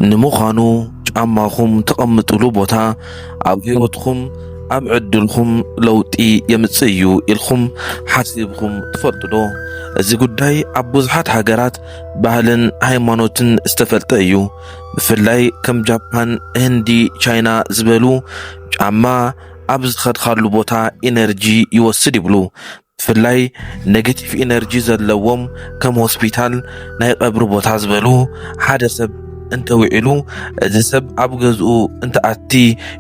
نمخانو ጫማኹም ተቐምጥሉ ቦታ ኣብ ህይወትኩም ኣብ ዕድልኩም ለውጢ የምጽእ እዩ ኢልኩም ሓሲብኩም ትፈልጡ ዶ? እዚ ጉዳይ ኣብ ብዙሓት ሃገራት ባህልን ሃይማኖትን ዝተፈልጠ እዩ። ብፍላይ ከም ጃፓን፣ ህንዲ፣ ቻይና ዝበሉ ጫማ ኣብ ዝኸድካሉ ቦታ ኢነርጂ ይወስድ ይብሉ። ብፍላይ ኔጌቲቭ ኢነርጂ ዘለዎም ከም ሆስፒታል፣ ናይ ቀብሪ ቦታ ዝበሉ ሓደ ሰብ እንተውዒሉ እዚ ሰብ ኣብ ገዝኡ እንተኣቲ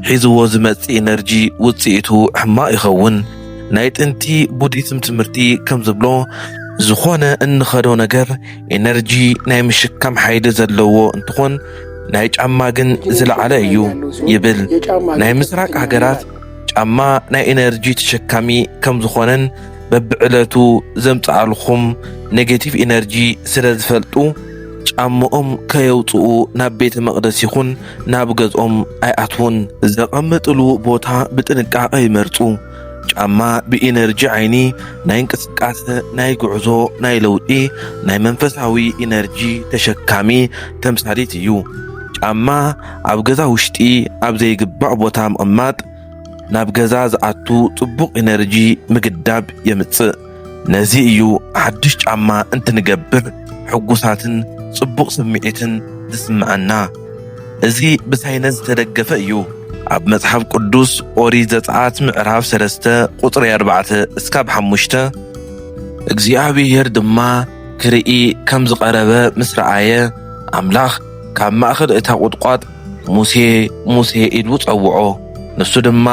ሒዝዎ ዝመጽእ ኢነርጂ ውጽኢቱ ሕማቕ ይኸውን። ናይ ጥንቲ ቡዲዝም ትምህርቲ ከም ዝብሎ ዝኾነ እንኸዶ ነገር ኢነርጂ ናይ ምሽካም ሓይሊ ዘለዎ እንትኾን ናይ ጫማ ግን ዝለዓለ እዩ ይብል። ናይ ምስራቅ ሃገራት ጫማ ናይ ኢነርጂ ተሸካሚ ከም ዝኾነን በብዕለቱ ዘምጽኣልኹም ኔጌቲቭ ኢነርጂ ስለ ዝፈልጡ ጫምኦም ከየውፅኡ ናብ ቤተ መቕደስ ይኹን ናብ ገዝኦም ኣይኣትውን። ዘቐምጥሉ ቦታ ብጥንቃቐ ይመርጹ። ጫማ ብኢነርጂ ዓይኒ ናይ እንቅስቃሴ፣ ናይ ጉዕዞ፣ ናይ ለውጢ፣ ናይ መንፈሳዊ ኢነርጂ ተሸካሚ ተምሳሊት እዩ። ጫማ ኣብ ገዛ ውሽጢ ኣብ ዘይግባእ ቦታ ምቕማጥ ናብ ገዛ ዝኣቱ ጽቡቕ ኢነርጂ ምግዳብ የምጽእ። ነዚ እዩ ሓድሽ ጫማ እንትንገብር ሕጉሳትን ጽቡቕ ስምዒትን ዝስምዐና። እዚ ብሳይንስ ዝተደገፈ እዩ። ኣብ መጽሓፍ ቅዱስ ኦሪት ዘጸአት ምዕራፍ 3 ቁጽሪ 4 እስካብ 5 እግዚአብሔር ድማ ክርኢ ከም ዝቐረበ ምስ ረኣየ ኣምላኽ ካብ ማእኸል እታ ቁጥቋጥ ሙሴ ሙሴ ኢሉ ጸውዖ። ንሱ ድማ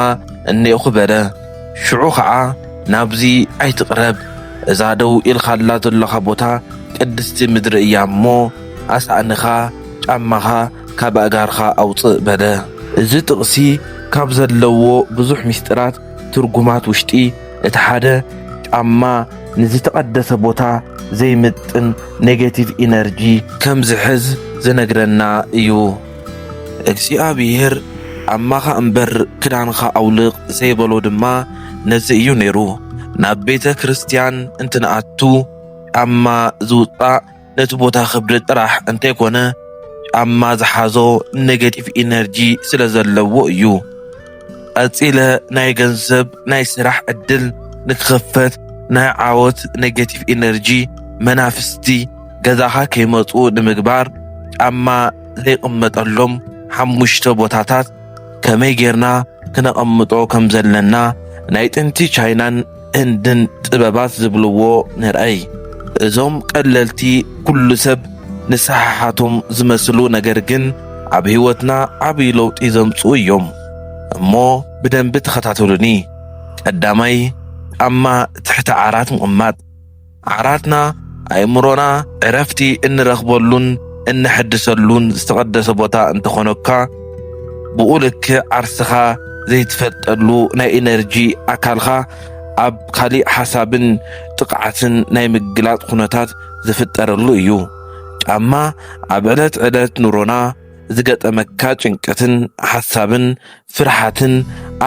እኔእኹ በለ። ሽዑ ኸዓ ናብዚ ኣይትቕረብ፣ እዛ ደው ኢልኻላ ዘለኻ ቦታ ቅድስቲ ምድሪ እያ እሞ ኣሳእንኻ ጫማኻ ካብ ኣእጋርኻ ኣውፅእ በለ። እዚ ጥቕሲ ካብ ዘለዎ ብዙሕ ምስጢራት ትርጉማት ውሽጢ እቲ ሓደ ጫማ ንዝተቐደሰ ቦታ ዘይምጥን ኔጌቲቭ ኢነርጂ ከም ዝሕዝ ዝነግረና እዩ። እግዚአብሔር ጫማኻ እምበር ክዳንኻ ኣውልቕ ዘይበሎ ድማ ነዚ እዩ ነይሩ። ናብ ቤተ ክርስቲያን እንትንኣቱ ጫማ ዝውጣእ ነቲ ቦታ ክብሪ ጥራሕ እንተይኮነ ጫማ ዝሓዞ ኔጌቲቭ ኢነርጂ ስለ ዘለዎ እዩ። ቀጺለ ናይ ገንዘብ ናይ ስራሕ ዕድል ንክኽፈት ናይ ዓወት ኔጌቲቭ ኢነርጂ መናፍስቲ ገዛኻ ከይመፁ ንምግባር ጫማ ዘይቕመጠሎም 5 ቦታታት ከመይ ጌርና ክነቐምጦ ከም ዘለና ናይ ጥንቲ ቻይናን ህንድን ጥበባት ዝብልዎ ንርአይ። እዞም ቀለልቲ ኩሉ ሰብ ንስሓሓቶም ዝመስሉ ነገር ግን ኣብ ህይወትና ዓብይ ለውጢ ዘምጽኡ እዮም እሞ ብደንቢ ተኸታተሉኒ። ቀዳማይ ጫማ ትሕቲ ዓራት ምቕማጥ። ዓራትና ኣእምሮና ዕረፍቲ እንረኽበሉን እንሕድሰሉን ዝተቐደሰ ቦታ እንተኾነካ ብኡ ልክዕ ዓርስኻ ዘይትፈልጠሉ ናይ ኢነርጂ ኣካልኻ ኣብ ካሊእ ሓሳብን ጥቕዓትን ናይ ምግላጥ ኩነታት ዝፍጠረሉ እዩ። ጫማ ኣብ ዕለት ዕለት ኑሮና ዝገጠመካ ጭንቀትን ሓሳብን ፍርሓትን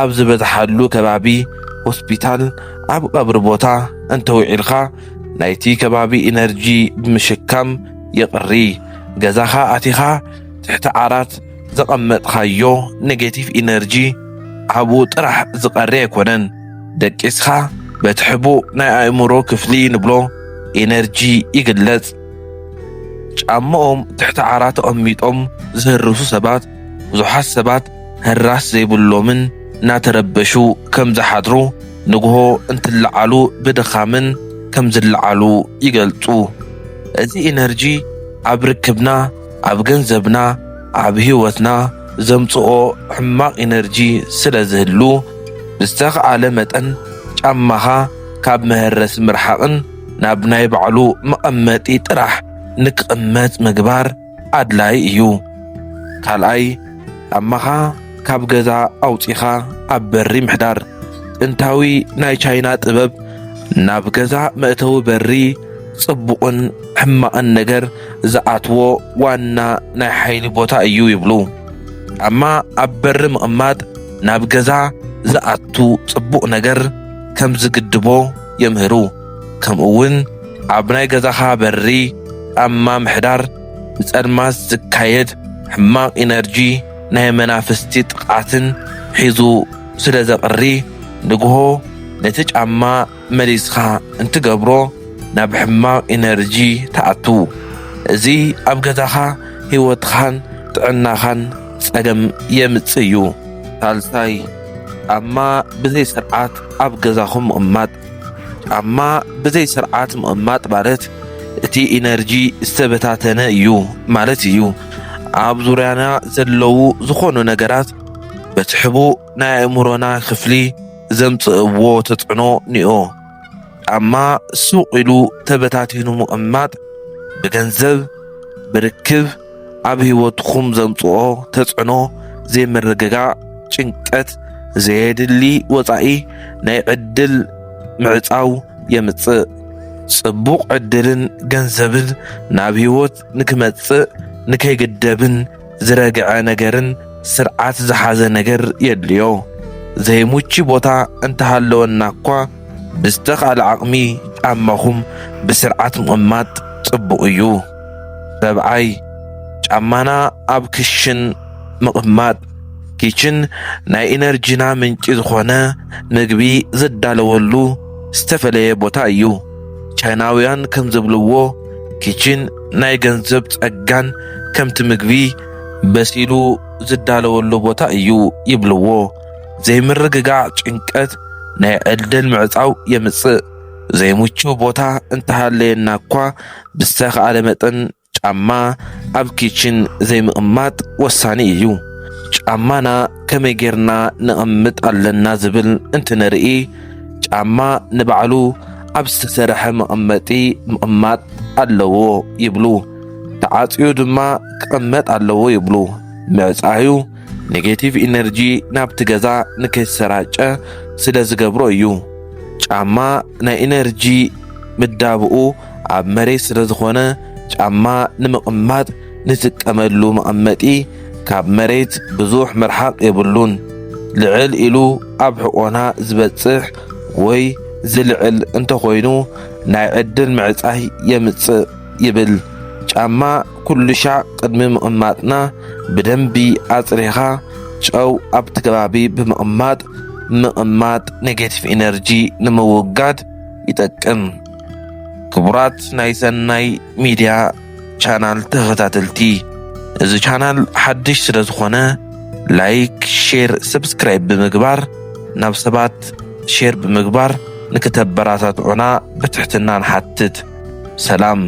ኣብ ዝበዝሓሉ ከባቢ ሆስፒታል፣ ኣብ ቀብሪ ቦታ እንተውዒልካ ናይቲ ከባቢ ኢነርጂ ብምሽካም የቕሪ። ገዛኻ ኣቲኻ ትሕቲ ዓራት ዘቐመጥኻዮ ኔጌቲቭ ኢነርጂ ኣብኡ ጥራሕ ዝቐሪ ኣይኮነን። ደቂስኻ በትሕቡእ ናይ ኣእምሮ ክፍሊ ንብሎ ኢነርጂ ይግለጽ። ጫማኦም ትሕቲ ዓራት ተቐሚጦም ዝህርሱ ሰባት ብዙሓት ሰባት ህራስ ዘይብሎምን እናተረበሹ ከም ዝሓድሩ ንግሆ እንትለዓሉ ብድኻምን ከም ዝለዓሉ ይገልጹ። እዚ ኢነርጂ ኣብ ርክብና፣ ኣብ ገንዘብና፣ ኣብ ህይወትና ዘምጽኦ ሕማቕ ኢነርጂ ስለ ዝህሉ ብዝተኸኣለ መጠን ጫማኻ ካብ መህረስ ምርሓቕን ናብ ናይ ባዕሉ መቐመጢ ጥራሕ ንክቕመጥ ምግባር ኣድላይ እዩ። ካልኣይ ጫማኻ ካብ ገዛ ኣውፂኻ ኣብ በሪ ምሕዳር። ጥንታዊ ናይ ቻይና ጥበብ ናብ ገዛ መእተዊ በሪ ጽቡቕን ሕማቕን ነገር ዝኣትዎ ዋና ናይ ሓይሊ ቦታ እዩ ይብሉ። ጫማ ኣብ በሪ ምቕማጥ ናብ ገዛ ዝኣቱ ጽቡቕ ነገር ከም ዝግድቦ የምህሩ። ከምኡውን ኣብ ናይ ገዛኻ በሪ ጫማ ምሕዳር ብጸልማት ዝካየድ ሕማቕ ኢነርጂ ናይ መናፍስቲ ጥቃትን ሒዙ ስለ ዘቕሪ ንግሆ ነቲ ጫማ መሊስኻ እንትገብሮ ናብ ሕማቕ ኢነርጂ ተኣቱ። እዚ ኣብ ገዛኻ ህይወትኻን ጥዕናኻን ፀገም የምጽእ እዩ። ሳልሳይ ጫማ ብዘይ ስርዓት ኣብ ገዛኹም ምቕማጥ። ጫማ ብዘይ ስርዓት ምቕማጥ ማለት እቲ ኢነርጂ ዝተበታተነ እዩ ማለት እዩ። ኣብ ዙርያና ዘለዉ ዝኾኑ ነገራት በትሕቡ ናይ ኣእምሮና ክፍሊ ዘምጽእዎ ተጽዕኖ እኒኦ። ጫማ ስቕ ኢሉ ተበታቲኑ ምቕማጥ ብገንዘብ ብርክብ ኣብ ህይወትኩም ዘምጽኦ ተጽዕኖ ዘይምርግጋዕ፣ ጭንቀት፣ ዘየድሊ ወጻኢ ናይ ዕድል ምዕጻው የምጽእ። ጽቡቕ ዕድልን ገንዘብን ናብ ህይወት ንክመጽእ ንከይግደብን ዝረግዐ ነገርን ስርዓት ዝሓዘ ነገር የድልዮ። ዘይሙቺ ቦታ እንተሃለወና እኳ ብዝተኻለ ዓቕሚ ጫማኹም ብስርዓት ምቕማጥ ጽቡቕ እዩ። ሰብዓይ ጫማና ኣብ ክሽን ምቕማጥ። ኪችን ናይ ኢነርጂና ምንጪ ዝኾነ ምግቢ ዝዳለወሉ ዝተፈለየ ቦታ እዩ። ቻይናውያን ከም ዝብልዎ ኪችን ናይ ገንዘብ ጸጋን ከምቲ ምግቢ በሲሉ ዝዳለወሉ ቦታ እዩ ይብልዎ። ዘይምርግጋዕ ጭንቀት ናይ ዕድል ምዕጻው የምጽእ። ዘይሙችው ቦታ እንተሃለየና እኳ ብዝተኻለ መጠን ጫማ ኣብ ኪችን ዘይምቕማጥ ወሳኒ እዩ። ጫማና ከመይ ጌርና ንቕምጥ ኣለና ዝብል እንትንርኢ ጫማ ንባዕሉ ኣብ ዝተሰርሐ መቐመጢ ምቕማጥ ኣለዎ ይብሉ። ተዓጽዩ ድማ ክቕመጥ ኣለዎ ይብሉ። ምዕጻዩ ኔጌቲቭ ኢነርጂ ናብቲ ገዛ ንከይሰራጨ ስለ ዝገብሮ እዩ። ጫማ ናይ ኢነርጂ ምዳብኡ ኣብ መሬት ስለ ዝኾነ ጫማ ንምቕማጥ ንጥቀመሉ መቐመጢ ካብ መሬት ብዙሕ ምርሓቕ የብሉን። ልዕል ኢሉ ኣብ ሕቖና ዝበጽሕ ወይ ዝልዕል እንተኾይኑ ናይ ዕድል ምዕጻይ የምጽእ ይብል። ጫማ ኩሉ ሻዕ ቅድሚ ምቕማጥና ብደንቢ ኣጽሪኻ ጨው ኣብቲ ከባቢ ብምቕማጥ ምቕማጥ ኔጌቲቭ ኢነርጂ ንምውጋድ ይጠቅም። ክቡራት ናይ ሰናይ ሚድያ ቻናል ተኸታተልቲ፣ እዚ ቻናል ሓድሽ ስለ ዝኾነ ላይክ፣ ሼር፣ ሰብስክራይብ ብምግባር ናብ ሰባት ሼር ብምግባር ንክተበራታትዑና ብትሕትና ንሓትት። ሰላም።